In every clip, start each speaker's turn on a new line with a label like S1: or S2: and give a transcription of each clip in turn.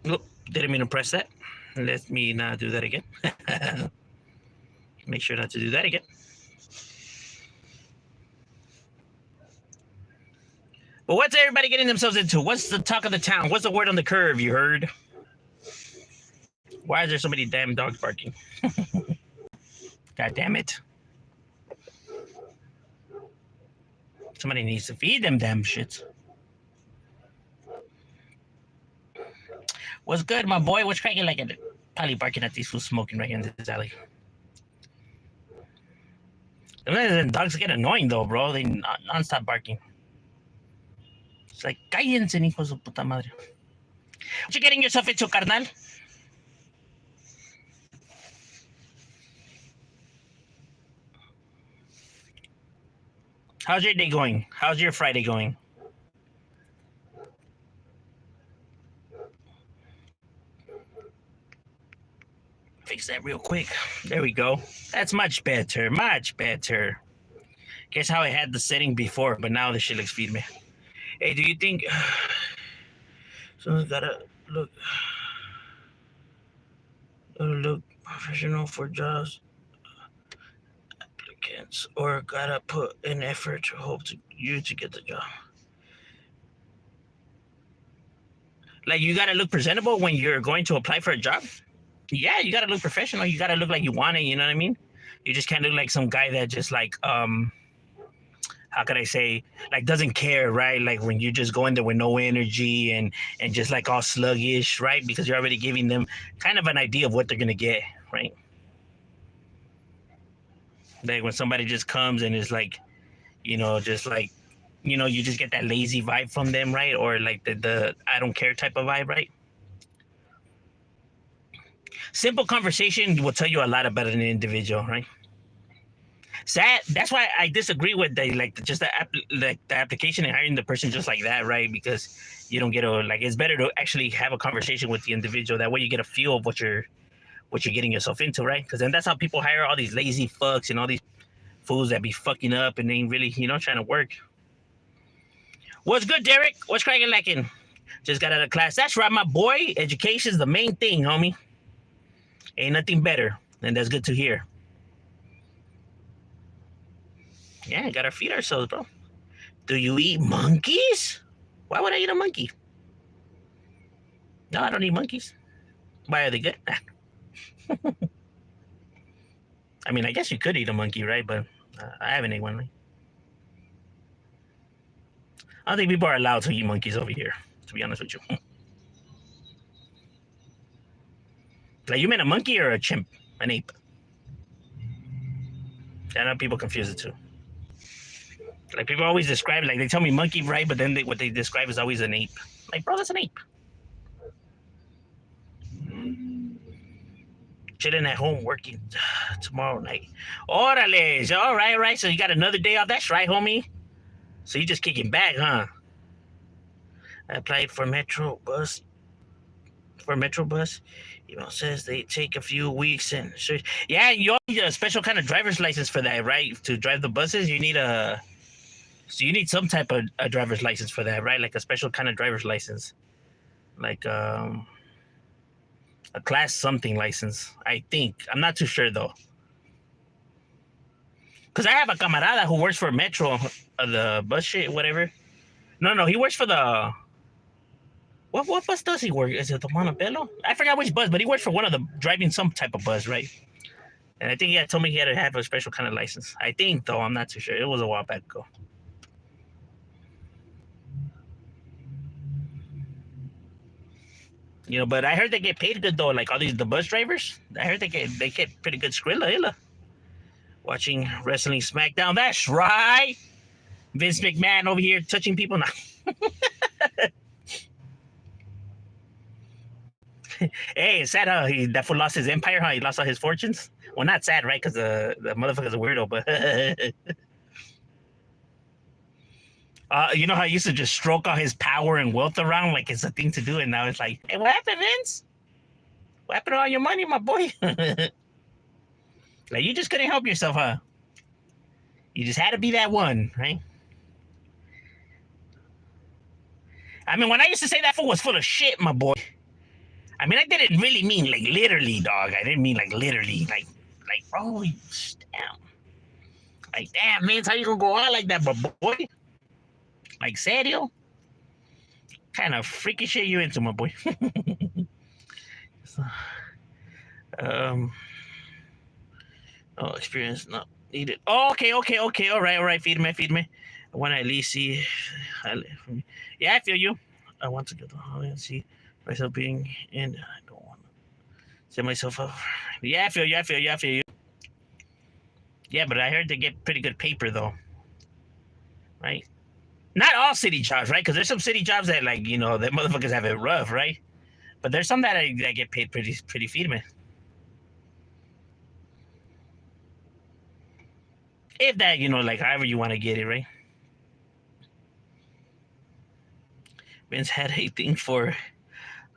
S1: Oop, didn't mean to press that. Let me not do that again. Make sure not to do that again. But what's everybody getting themselves into? What's the talk of the town? What's the word on the curve? You heard? Why is there so many damn dogs barking? God damn it. Somebody needs to feed them damn shits. What's good, my boy? What's cracking like it? Probably barking at these fools smoking right here in this alley. The dogs get annoying though, bro. They non-stop barking. It's like, cállense, hijos de puta madre. What you getting yourself into, carnal? How's your day going? How's your Friday going? Fix that real quick. There we go. That's much better. Much better. Guess how I had the setting before, but now the shit looks feed me. Hey, do you think someone's gotta look professional for jobs applicants, or gotta put in effort to hope you to get the job? Like, you gotta look presentable when you're going to apply for a job? Yeah, you gotta look professional. You gotta look like you want it, you know what I mean? You just can't look like some guy that just like how could I say, like, doesn't care, right? Like when you just go in there with no energy and just like all sluggish, right? Because you're already giving them kind of an idea of what they're gonna get, right? Like when somebody just comes and is like, just like, you just get that lazy vibe from them, right? Or like the I don't care type of vibe, right? Simple conversation will tell you a lot about an individual, right? Sad. That's why I disagree with the application and hiring the person just like that, right? Because you don't get it's better to actually have a conversation with the individual. That way you get a feel of what you're getting yourself into, right? Because then that's how people hire all these lazy fucks and all these fools that be fucking up and ain't really, trying to work. What's good, Derek? What's cracking lacking? Just got out of class. That's right, my boy. Education's the main thing, homie. Ain't nothing better, and that's good to hear. Yeah, gotta feed ourselves, bro. Do you eat monkeys? Why would I eat a monkey? No, I don't eat monkeys. Why are they good? I mean, I guess you could eat a monkey, right? But I haven't ate one. I don't think people are allowed to eat monkeys over here, to be honest with you. Like, you meant a monkey or a chimp? An ape? I know people confuse it too. Like, people always describe it, like, they tell me monkey, right? But then what they describe is always an ape. Like, bro, that's an ape. Chilling at home working tomorrow night. Orale. All right. So you got another day off. That's right, homie. So you just kicking back, huh? I applied for Metro Bus. Says they take a few weeks and yeah, you need a special kind of driver's license for that, right? To drive the buses, you need some type of a driver's license for that, right? Like a special kind of driver's license, like a class something license. I think I'm not too sure though, because I have a camarada who works for Metro, the bus shit, whatever. No, he works for the. What bus does he work? Is it the Montebello? I forgot which bus, but he works for one of the driving some type of bus, right? And I think he had told me he had to have a special kind of license. I think, though, I'm not too sure. It was a while back ago. But I heard they get paid good though. Like all the bus drivers, I heard they get pretty good skrilla. Watching wrestling SmackDown. That's right. Vince McMahon over here touching people now. Hey, it's sad how that fool lost his empire, how he lost all his fortunes. Well, not sad, right? Because the motherfucker's a weirdo, but you know how he used to just stroke all his power and wealth around like it's a thing to do, and now it's like, hey, what happened, Vince? What happened to all your money, my boy? Like, you just couldn't help yourself, huh? You just had to be that one, right? I mean, when I used to say that fool was full of shit, my boy. I mean, I didn't really mean like literally, dog. I didn't mean like literally, bro, damn, like damn, man, how you gonna go out like that, but boy, like serio, kind of freaky shit you into, my boy. So, um, oh, experience not needed. Oh, okay. All right. Feed me. I want to at least see. Yeah, I feel you. I want to get the holiday and see myself being in. I don't want to set myself up. Yeah, I feel you. Yeah, but I heard they get pretty good paper though, right? Not all city jobs, right? Because there's some city jobs that like that motherfuckers have it rough, right? But there's some that get paid pretty feed me. If that like however you want to get it, right? Vince had a thing for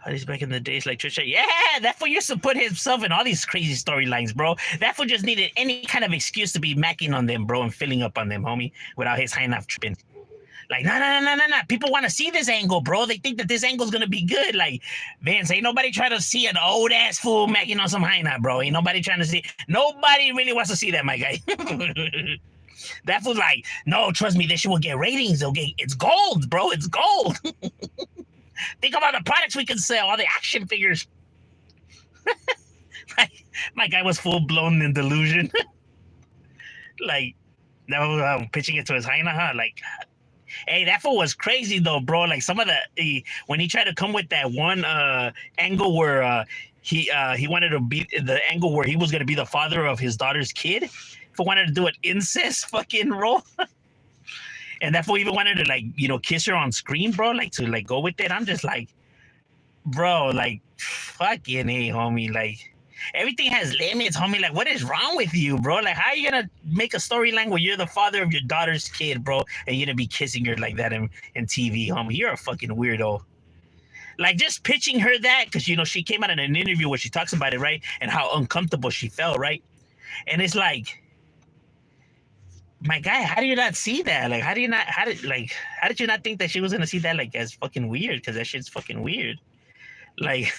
S1: he's back in the days like Trisha. Yeah, that fool used to put himself in all these crazy storylines, bro. That fool just needed any kind of excuse to be macking on them, bro, and filling up on them, homie, without his high enough tripping. Like, no. People want to see this angle, bro. They think that this angle's gonna be good. Like, Vince, ain't nobody trying to see an old ass fool macking on some high knot, bro. Ain't nobody trying to see. Nobody really wants to see that, my guy. That fool's like, no, trust me, this shit will get ratings. It's gold, bro. It's gold. Think about the products we can sell, all the action figures. my guy was full blown in delusion. Like, that was pitching it to his hyena, huh? Like, hey, that fool was crazy though, bro. Like some of when he tried to come with that one angle where he wanted to be the angle where he was gonna be the father of his daughter's kid. If he wanted to do an incest fucking role. And that fool even wanted to kiss her on screen, bro, like to go with it. I'm just like, bro, like fucking hey, homie, like everything has limits, homie. Like, what is wrong with you, bro? Like, how are you gonna make a storyline where you're the father of your daughter's kid, bro, and you're gonna be kissing her like that in TV, homie? You're a fucking weirdo. Like, just pitching her that because she came out in an interview where she talks about it, right, and how uncomfortable she felt, right, and it's like, my guy, how do you not see that? Like, how did you not think that she was gonna see that like as fucking weird? Because that shit's fucking weird. Like,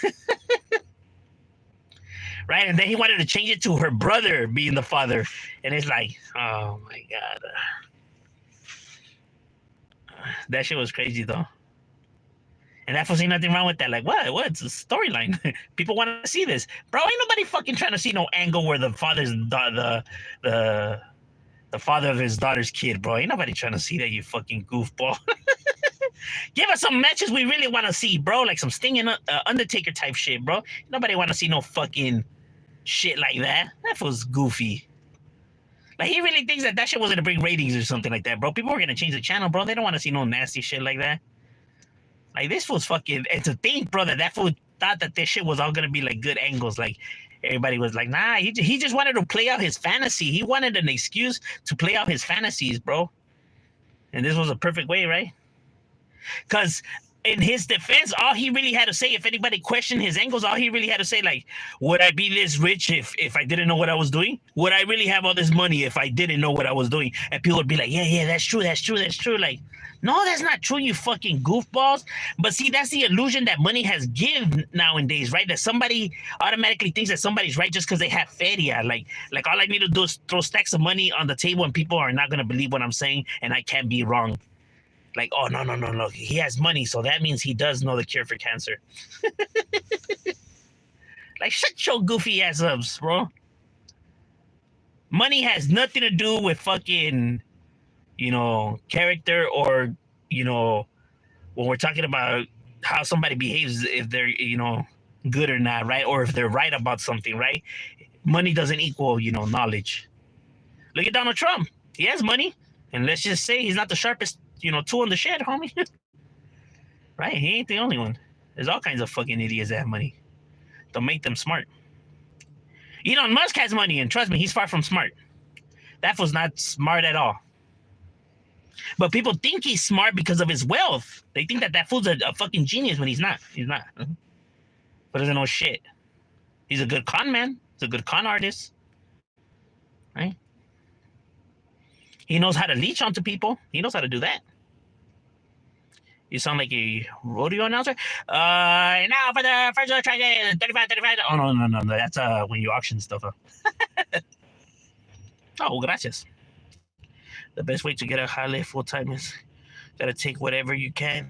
S1: right? And then he wanted to change it to her brother being the father, and it's like, oh my god, that shit was crazy though. And that was nothing wrong with that. Like, what? What's the storyline? People want to see this, bro. Ain't nobody fucking trying to see no angle where the father's the father of his daughter's kid, bro. Ain't nobody trying to see that, you fucking goofball. Give us some matches we really want to see, bro. Like some Sting and Undertaker type shit, bro. Nobody want to see no fucking shit like that. That was goofy. Like, he really thinks that shit was going to bring ratings or something like that, bro. People are going to change the channel, bro. They don't want to see no nasty shit like that. Like, this was fucking... And to think, bro, that fool thought that this shit was all going to be, like, good angles. Like, everybody was like, nah, he just wanted to play out his fantasy. He wanted an excuse to play out his fantasies, bro. And this was a perfect way, right? Because in his defense, all he really had to say, if anybody questioned his angles, all he really had to say, like, would I be this rich if I didn't know what I was doing? Would I really have all this money if I didn't know what I was doing? And people would be like, yeah, that's true. Like, no, that's not true, you fucking goofballs. But see, that's the illusion that money has given nowadays, right? That somebody automatically thinks that somebody's right just because they have feria. Like all I need to do is throw stacks of money on the table and people are not going to believe what I'm saying and I can't be wrong. Like, oh, no. He has money, so that means he does know the cure for cancer. Like, shut your goofy ass up, bro. Money has nothing to do with fucking, character or, when we're talking about how somebody behaves, if they're, good or not, right? Or if they're right about something, right? Money doesn't equal, knowledge. Look at Donald Trump. He has money. And let's just say he's not the sharpest, tool in the shed, homie. Right? He ain't the only one. There's all kinds of fucking idiots that have money. Don't make them smart. Elon Musk has money, and trust me, he's far from smart. That was not smart at all. But people think he's smart because of his wealth. They think that fool's a fucking genius when he's not. He's not. But doesn't know shit. He's a good con man. He's a good con artist. Right? He knows how to leech onto people. He knows how to do that. You sound like a rodeo announcer. Now for the first try, 35, 35. Oh, no. That's when you auction stuff. Oh, gracias. The best way to get a jale full time is gotta take whatever you can.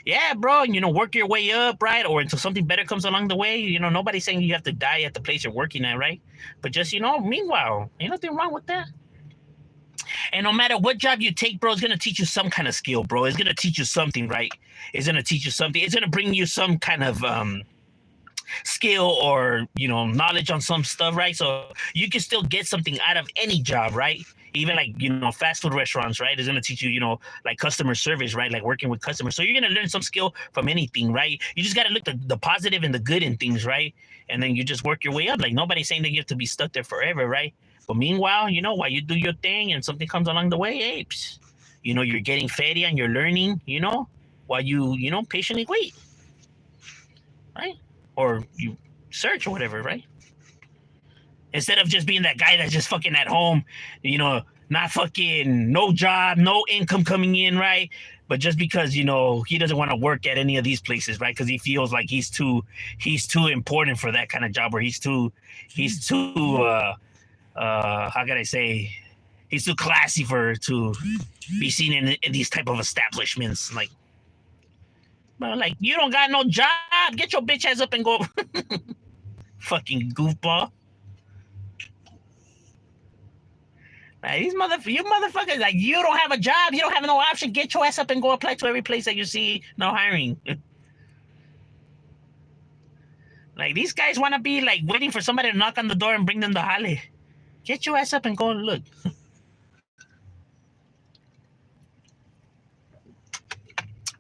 S1: Yeah, bro, work your way up, right? Or until something better comes along the way. Nobody's saying you have to die at the place you're working at, right? But just, meanwhile, ain't nothing wrong with that. And no matter what job you take, bro, it's gonna teach you some kind of skill, bro. It's gonna teach you something, right? It's gonna teach you something. It's gonna bring you some kind of skill or knowledge on some stuff, right? So you can still get something out of any job, right? Even like fast food restaurants, right? It's gonna teach you like customer service, right? Like working with customers. So you're gonna learn some skill from anything, right? You just gotta look the positive and the good in things, right? And then you just work your way up. Like nobody's saying that you have to be stuck there forever, right? But meanwhile, while you do your thing and something comes along the way, hey, you're getting feria and you're learning, while you patiently wait, right? Or you search or whatever, right? Instead of just being that guy that's just fucking at home, not fucking no job, no income coming in, right? But just because he doesn't want to work at any of these places, right? Because he feels like he's too important for that kind of job, or he's too how can I say, he's too classy to be seen in these type of establishments. Like, well, like, you don't got no job, get your bitch ass up and go. Fucking goofball. Like, you motherfuckers, like, you don't have a job, you don't have no option, get your ass up and go apply to every place that you see no hiring. Like, these guys want to be like waiting for somebody to knock on the door and bring them the jale. Get your ass up and go and look.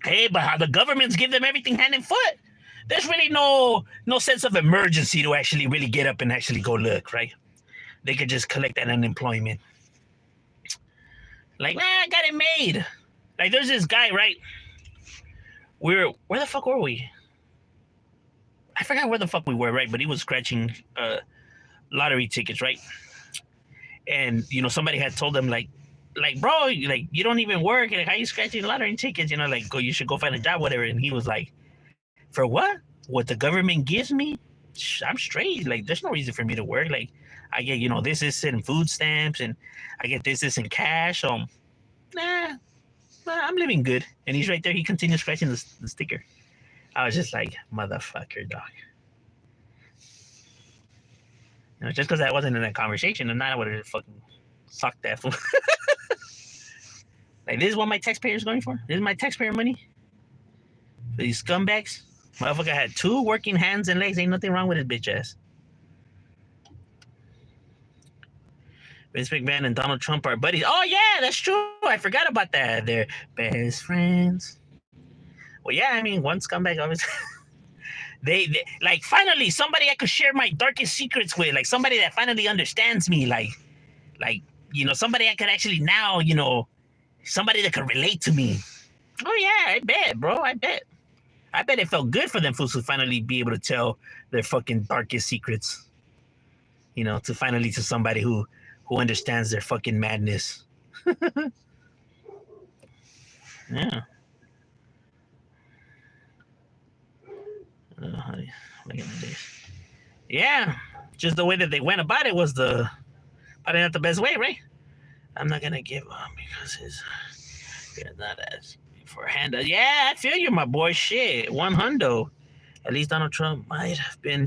S1: Hey, but how the governments give them everything hand and foot. There's really no sense of emergency to actually really get up and actually go look, right? They could just collect that unemployment. Like, I got it made. Like, there's this guy, right? Where the fuck were we? I forgot where the fuck we were, right? But he was scratching lottery tickets, right? And somebody had told him like, bro, like, you don't even work, like, how you scratching lottery tickets? Like, you should go find a job, whatever. And he was like, for what? What the government gives me? I'm straight. Like, there's no reason for me to work. Like, I get this in food stamps, and I get this in cash. So, nah, I'm living good. And he's right there. He continues scratching the sticker. I was just like, motherfucker, dog. Just because I wasn't in that conversation, and I would have fucking sucked that fool. Like, this is what my taxpayers going for? This is my taxpayer money? For these scumbags? Motherfucker had 2 working hands and legs. Ain't nothing wrong with his bitch ass. Vince McMahon and Donald Trump are buddies. Oh, yeah, that's true. I forgot about that. They're best friends. Well, yeah, I mean, one scumbag, obviously. They like, finally somebody I could share my darkest secrets with, like somebody that finally understands me, like somebody I could actually now, somebody that could relate to me. Oh yeah, I bet, bro. I bet it felt good for them fools to finally be able to tell their fucking darkest secrets. To finally to somebody who understands their fucking madness. Yeah. Yeah, just the way that they went about it was probably not the best way, right? I'm not gonna give up because he's not as for a handout. Yeah, I feel you, my boy. Shit, 100. At least Donald Trump might have been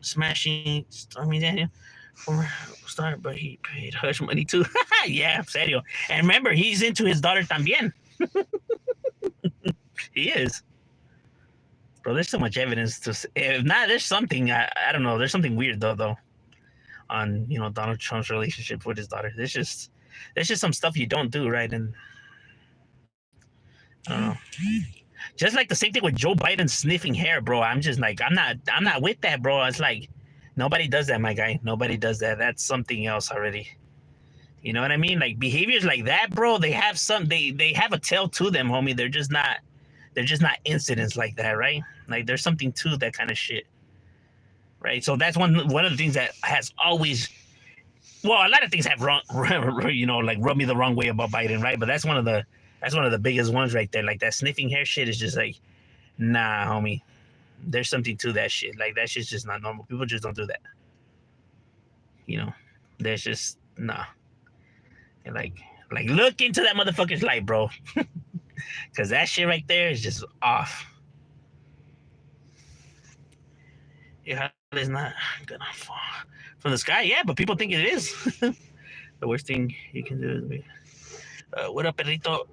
S1: smashing Stormy Daniel for start, but he paid hush money too. Yeah, serio. And remember, he's into his daughter también. He is. Bro, there's so much evidence to say. If not, there's something, I don't know. There's something weird though on Donald Trump's relationship with his daughter. There's just some stuff you don't do, right? And I don't know. Just like the same thing with Joe Biden sniffing hair, bro. I'm just like, I'm not with that, bro. It's like, nobody does that, my guy. Nobody does that. That's something else already. You know what I mean? Like, behaviors like that, bro, they have they have a tail to them, homie. They're just not incidents like that, right? Like, there's something to that kind of shit, right? So that's one of the things that has always, well, a lot of things have rubbed me the wrong way about Biden, right? But that's one of the That's one of the biggest ones right there. Like that sniffing hair shit is just like, nah, homie. There's something to that shit. Like that shit's just not normal. People just don't do that. You know, there's just nah. And like look into that motherfucker's light, bro. Cause that shit right there is just off. Yeah, it's not gonna fall from the sky. Yeah, but people think it is. The worst thing you can do is be. What up, Perrito?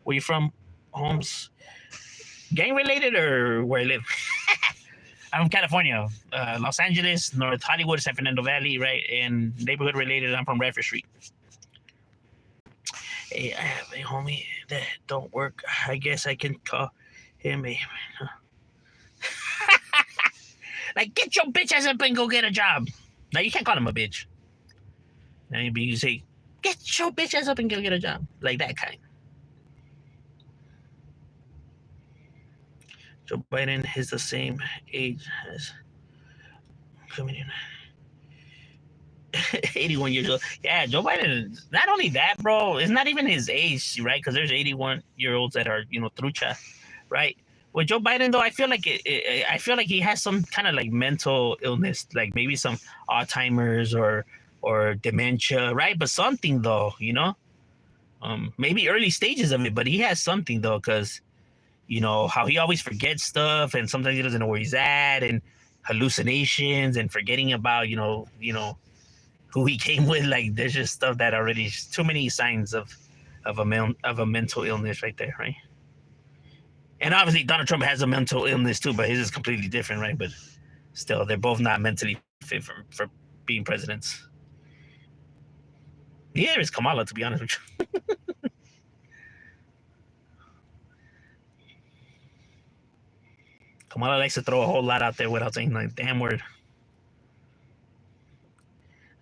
S1: Where you from? Holmes? Gang related or where I live? I'm from California, Los Angeles, North Hollywood, San Fernando Valley, right? And neighborhood related, I'm from Bradford Street. Hey, I have a homie that don't work. I guess I can call him a. Like, get your bitch ass up and go get a job. Now, you can't call him a bitch. Now, you say, get your bitch ass up and go get a job. Like that kind. Joe Biden is the same age as comedian. 81 years old. Yeah, Joe Biden. Not only that, bro. It's not even his age, right? Because there's 81-year-olds that are, trucha, right? With Joe Biden, though, I feel like I feel like he has some kind of like mental illness, like maybe some Alzheimer's or dementia, right? But something though, maybe early stages of it, but he has something though, because how he always forgets stuff, and sometimes he doesn't know where he's at, and hallucinations, and forgetting about who he came with. Like there's just stuff that already too many signs of a mental illness right there, right? And obviously Donald Trump has a mental illness too, but his is completely different, right? But still, they're both not mentally fit for being presidents. Neither is Kamala, to be honest with you. Kamala likes to throw a whole lot out there without saying like damn word.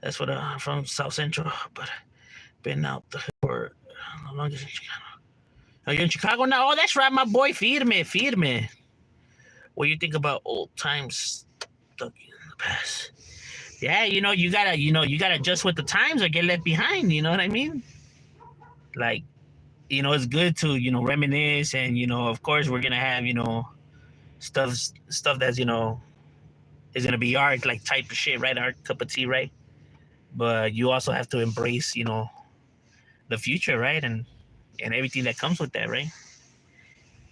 S1: That's what I'm from South Central, but been out the for how long is in Chicago? Oh, you're in Chicago now? Oh, that's right, my boy. Firme. What do you think about old times stuck in the past? Yeah, you gotta adjust with the times or get left behind. You know what I mean? Like, it's good to reminisce, and of course we're gonna have stuff that's is gonna be art, like type of shit, right? Art cup of tea, right? But you also have to embrace the future, right? And everything that comes with that, right?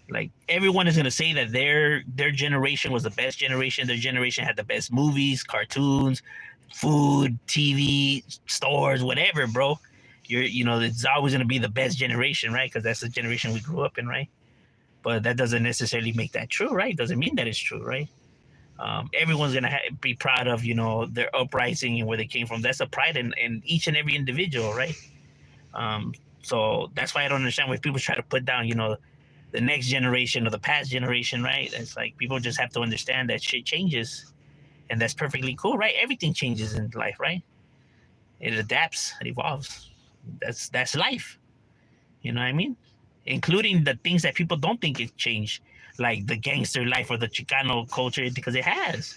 S1: Like everyone is gonna say that their generation was the best generation. Their generation had the best movies, cartoons, food, TV, stores, whatever, bro. It's always gonna be the best generation, right? Because that's the generation we grew up in, right? But that doesn't necessarily make that true, right? Doesn't mean that it's true, right? Everyone's gonna be proud of their uprising and where they came from. That's a pride in each and every individual, right? So that's why I don't understand why people try to put down the next generation or the past generation, right? It's like people just have to understand that shit changes, and that's perfectly cool, right? Everything changes in life, right? It adapts, it evolves. That's life. You know what I mean? Including the things that people don't think it changed, like the gangster life or the Chicano culture, because it has.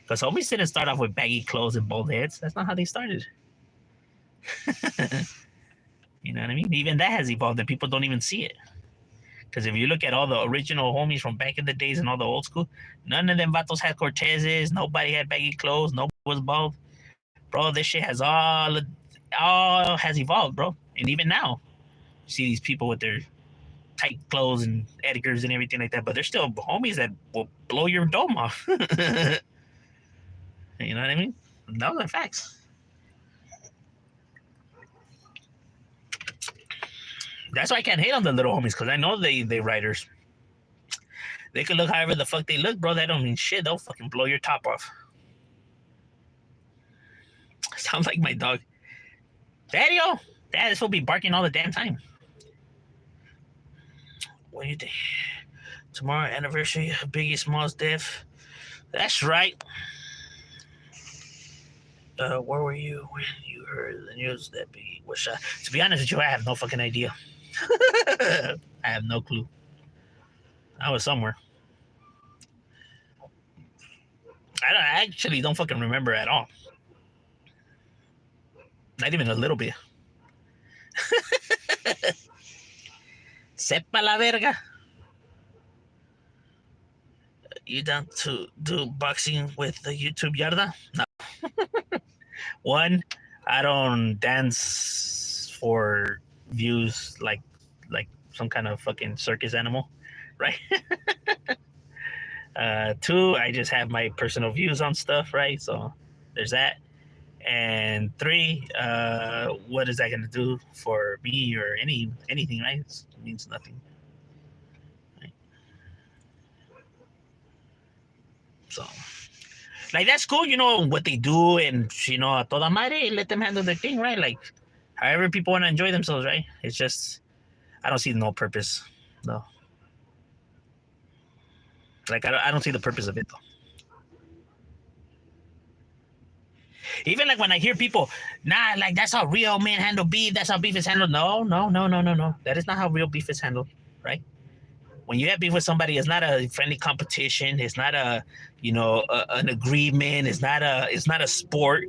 S1: Because homies didn't start off with baggy clothes and bald heads. That's not how they started. You know what I mean? Even that has evolved, and people don't even see it. Because if you look at all the original homies from back in the days and all the old school, none of them vatos had Cortezes. Nobody had baggy clothes. Nobody was bald. Bro, this shit has all has evolved, bro. And even now, you see these people with their tight clothes and Edgars and everything like that, but they're still homies that will blow your dome off. You know what I mean? Those are facts. That's why I can't hate on the little homies, because I know they writers. They can look however the fuck they look, bro. That don't mean shit. They'll fucking blow your top off. Sounds like my dog. Daddy-o! Dad, this will be barking all the damn time. What do you think? Tomorrow, anniversary of Biggie Smalls' death. That's right. Where were you when you heard the news that Biggie was shot? To be honest with you, I have no fucking idea. I have no clue. I was somewhere. I actually don't fucking remember at all. Not even a little bit. Sepa la verga. You down to do boxing with the YouTube Yarda? No. One, I don't dance for views like some kind of fucking circus animal, right? Two, I just have my personal views on stuff, right? So there's that. And three, what is that going to do for me or anything, right? It means nothing. Right? So, like, that's cool, you know, what they do, and, you know, a toda madre, let them handle their thing, right? Like, however people want to enjoy themselves, right? It's just, I don't see no purpose, no. Like, I don't see the purpose of it, though. Even like when I hear people, nah, like that's how real men handle beef. That's how beef is handled. No. That is not how real beef is handled, right? When you have beef with somebody, it's not a friendly competition. It's not a, you know, an agreement. It's not a sport,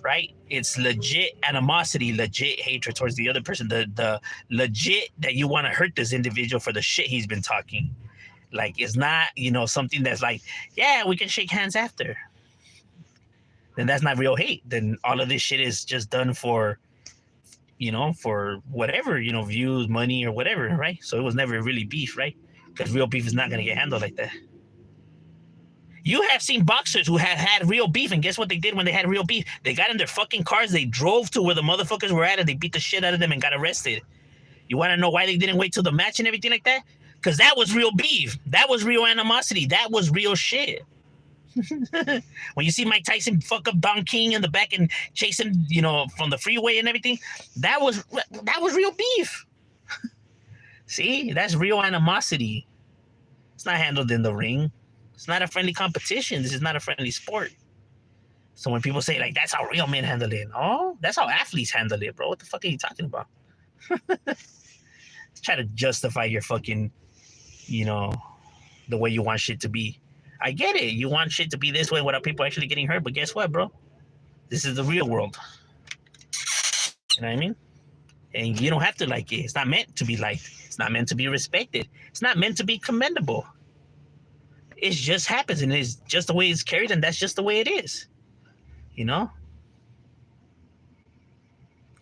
S1: right? It's legit animosity, legit hatred towards the other person. The legit that you want to hurt this individual for the shit he's been talking. Like, it's not, you know, something that's like, yeah, we can shake hands after. Then that's not real hate. Then all of this shit is just done for, you know, for whatever, you know, views, money, or whatever, right? So it was never really beef, right? Because real beef is not going to get handled like that. You have seen boxers who have had real beef, and guess what they did when they had real beef? They got in their fucking cars, they drove to where the motherfuckers were at, and they beat the shit out of them and got arrested. You want to know why they didn't wait till the match and everything like that? Because that was real beef. That was real animosity. That was real shit. When you see Mike Tyson fuck up Don King in the back and chase him, you know, from the freeway and everything, that was real beef. See, that's real animosity. It's not handled in the ring. It's not a friendly competition. This is not a friendly sport. So when people say, like, that's how real men handle it, oh, that's how athletes handle it, bro. What the fuck are you talking about? Try to justify your fucking, you know, the way you want shit to be. I get it. You want shit to be this way without people actually getting hurt, but guess what, bro? This is the real world. You know what I mean? And you don't have to like it. It's not meant to be liked. It's not meant to be respected. It's not meant to be commendable. It just happens, and it's just the way it's carried, and that's just the way it is. You know?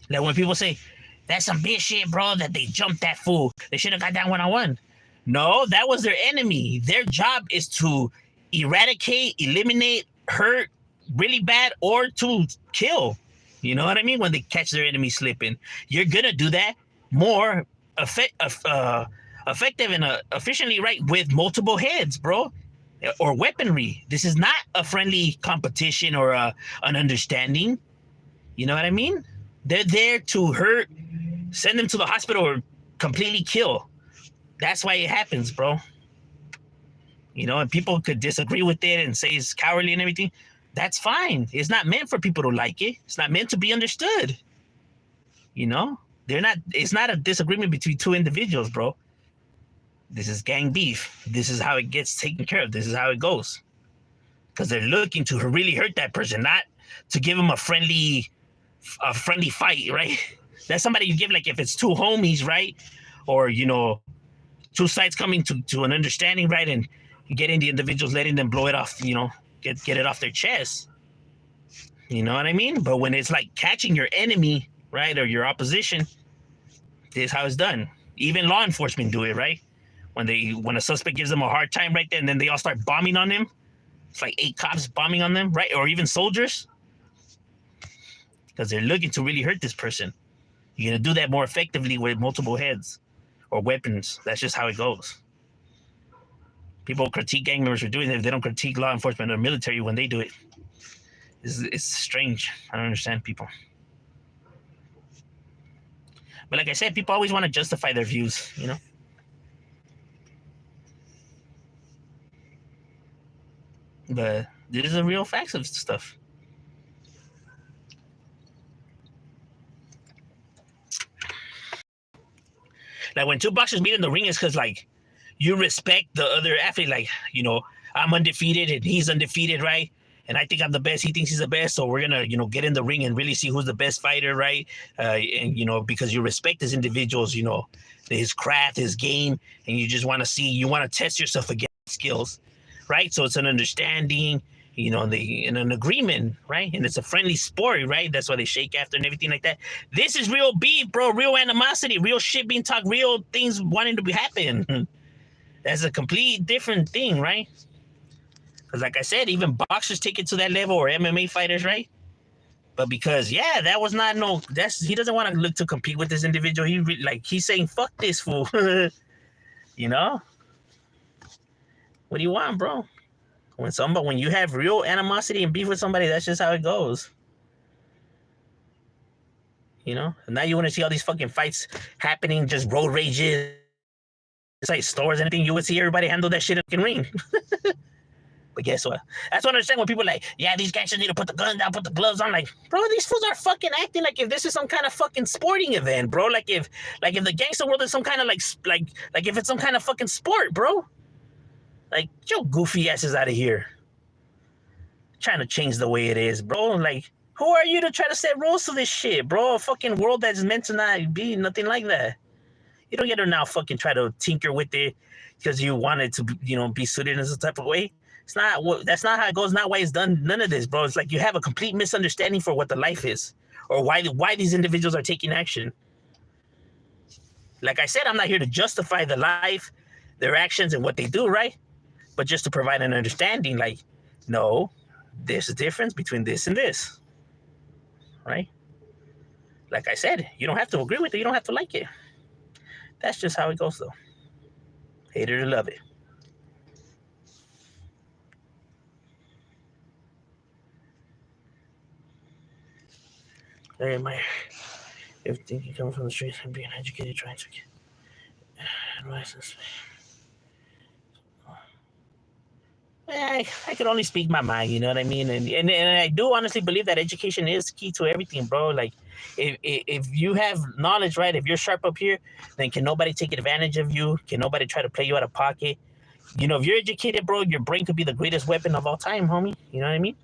S1: Like when people say, that's some bitch shit, bro, that they jumped that fool. They should have got that one-on-one. No, that was their enemy. Their job is to eradicate, eliminate, hurt really bad, or to kill. You know what I mean? When they catch their enemy slipping. You're going to do that more effective and efficiently, right, with multiple heads, bro, or weaponry. This is not a friendly competition or an understanding. You know what I mean? They're there to hurt, send them to the hospital, or completely kill. That's why it happens, bro. You know, and people could disagree with it and say it's cowardly and everything. That's fine. It's not meant for people to like it. It's not meant to be understood. You know? It's not a disagreement between two individuals, bro. This is gang beef. This is how it gets taken care of. This is how it goes. Because they're looking to really hurt that person, not to give them a friendly fight, right? That's somebody you give, like, if it's two homies, right? Or, you know, two sides coming to an understanding, right? And getting the individuals, letting them blow it off, you know, get it off their chest. You know what I mean? But when it's like catching your enemy, right, or your opposition, this is how it's done. Even law enforcement do it, right? When a suspect gives them a hard time right there, and then they all start bombing on them. It's like 8 cops bombing on them, right? Or even soldiers. Because they're looking to really hurt this person. You're going to do that more effectively with multiple heads or weapons. That's just how it goes. People critique gang members for doing it. They don't critique law enforcement or military when they do it. It's strange. I don't understand people. But like I said, people always want to justify their views, you know? But these are the real facts of stuff. Like when two boxers meet in the ring, it's because, like, you respect the other athlete. Like, you know, I'm undefeated and he's undefeated, right? And I think I'm the best. He thinks he's the best. So we're going to, you know, get in the ring and really see who's the best fighter, right? And, you know, because you respect these individuals, you know, his craft, his game, and you just want to see, you want to test yourself against skills, right? So it's an understanding, you know, in an agreement, right? And it's a friendly sport, right? That's why they shake after and everything like that. This is real beef, bro. Real animosity, real shit being talked, real things wanting to happen. That's a complete different thing, right? Because like I said, even boxers take it to that level, or MMA fighters, right? But because that was not he doesn't want to look to compete with this individual. He's saying fuck this fool. You know, what do you want, bro? When you have real animosity and beef with somebody, that's just how it goes. You know, and now you want to see all these fucking fights happening, just road rages, it's like stores, anything. You would see everybody handle that shit in the ring. But guess what? That's what I understand when people are like, yeah, these gangsters need to put the gun down, put the gloves on. Like, bro, these fools are fucking acting like if this is some kind of fucking sporting event, bro. Like if the gangster world is some kind of like if it's some kind of fucking sport, bro. Like, your goofy asses out of here. Trying to change the way it is, bro. Like, who are you to try to set rules to this shit, bro? A fucking world that's meant to not be nothing like that. You don't get to now fucking try to tinker with it because you wanted to, you know, be suited in some type of way. It's not that's not how it goes. Not why it's done. None of this, bro. It's like you have a complete misunderstanding for what the life is, or why these individuals are taking action. Like I said, I'm not here to justify the life, their actions, and what they do, right? But just to provide an understanding. Like, no, there's a difference between this and this, right? Like I said, you don't have to agree with it. You don't have to like it. That's just how it goes, though. Hate it or love it. Hey, my everything you come from the streets and being educated, trying to get advice. I can only speak my mind, you know what I mean? And I do honestly believe that education is key to everything, bro. Like, if you have knowledge, right, if you're sharp up here, then can nobody take advantage of you? Can nobody try to play you out of pocket? You know, if you're educated, bro, your brain could be the greatest weapon of all time, homie. You know what I mean?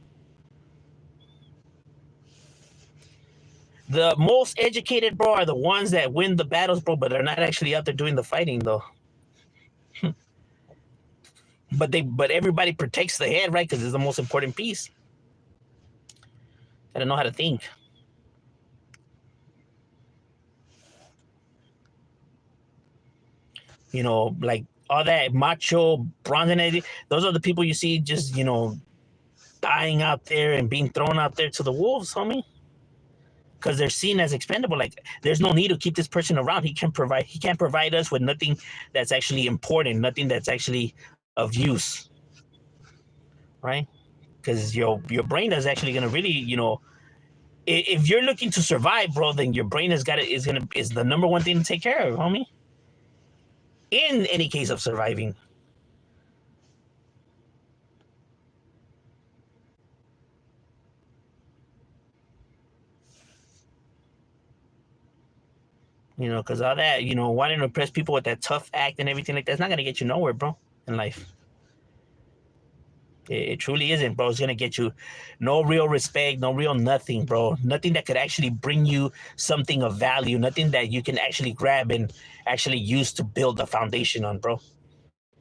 S1: The most educated, bro, are the ones that win the battles, bro, but they're not actually out there doing the fighting, though. But everybody protects the head, right? Because it's the most important piece. I don't know how to think. You know, like all that macho, bronze, and everything. Those are the people you see just, you know, dying out there and being thrown out there to the wolves, homie. Because they're seen as expendable. Like, there's no need to keep this person around. He can't provide us with nothing that's actually important, nothing that's actually of use, right? Because your brain is actually gonna really, you know, if you're looking to survive, bro, then your brain is the number one thing to take care of, homie. In any case of surviving. You know, because all that, you know, wanting to impress people with that tough act and everything like that's not gonna get you nowhere, bro, in life. It truly isn't, bro. It's gonna get you no real respect, no real nothing, bro. Nothing that could actually bring you something of value. Nothing that you can actually grab and actually use to build a foundation on, bro.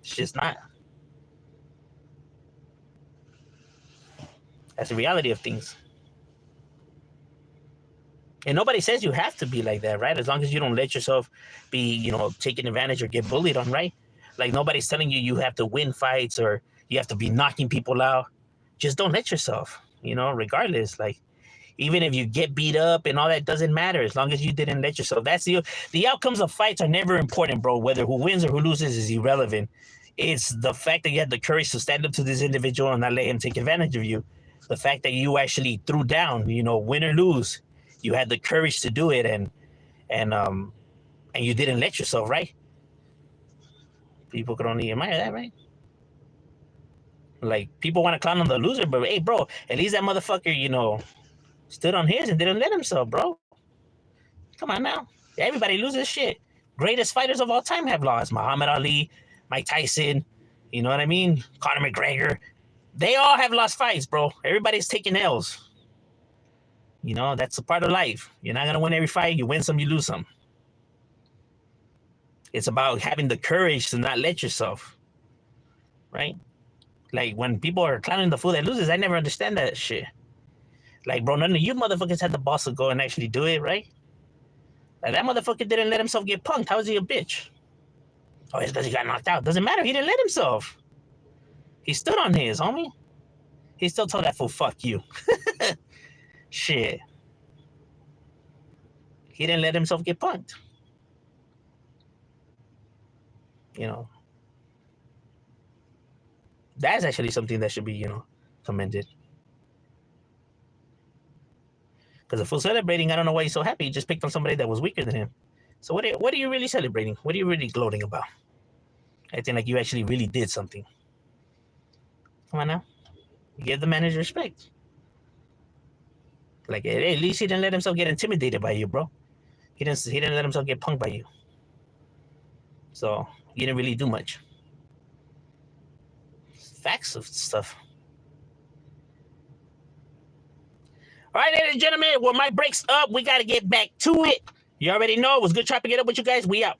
S1: It's just not. That's the reality of things. And nobody says you have to be like that, right? As long as you don't let yourself be, you know, taken advantage or get bullied on, right? Like, nobody's telling you have to win fights or you have to be knocking people out. Just don't let yourself, you know, regardless. Like, even if you get beat up and all that doesn't matter as long as you didn't let yourself. That's the outcomes of fights are never important, bro. Whether who wins or who loses is irrelevant. It's the fact that you had the courage to stand up to this individual and not let him take advantage of you. The fact that you actually threw down, you know, win or lose, you had the courage to do it, and you didn't let yourself, right? People could only admire that, right? Like, people want to clown on the loser, but hey, bro, at least that motherfucker, you know, stood on his and didn't let himself, bro. Come on now. Everybody loses shit. Greatest fighters of all time have lost. Muhammad Ali, Mike Tyson, you know what I mean? Conor McGregor. They all have lost fights, bro. Everybody's taking L's. You know, that's a part of life. You're not going to win every fight. You win some, you lose some. It's about having the courage to not let yourself, right? Like when people are clowning the fool that loses, I never understand that shit. Like, bro, none of you motherfuckers had the balls to go and actually do it, right? Like, that motherfucker didn't let himself get punked. How is he a bitch? Oh, it's because he got knocked out. Doesn't matter. He didn't let himself. He stood on his, homie. He still told that fool, fuck you. Shit. He didn't let himself get punked. You know, that's actually something that should be, commended. Because if we're celebrating, I don't know why he's so happy. He just picked on somebody that was weaker than him. So what are you really celebrating? What are you really gloating about? Acting like you actually really did something. Come on now. Give the man his respect. Like, hey, at least he didn't let himself get intimidated by you, bro. He didn't let himself get punked by you. So you didn't really do much. Facts of stuff. All right, ladies and gentlemen, well, my break's up. We got to get back to it. You already know it was good chopping it up with you guys. We out.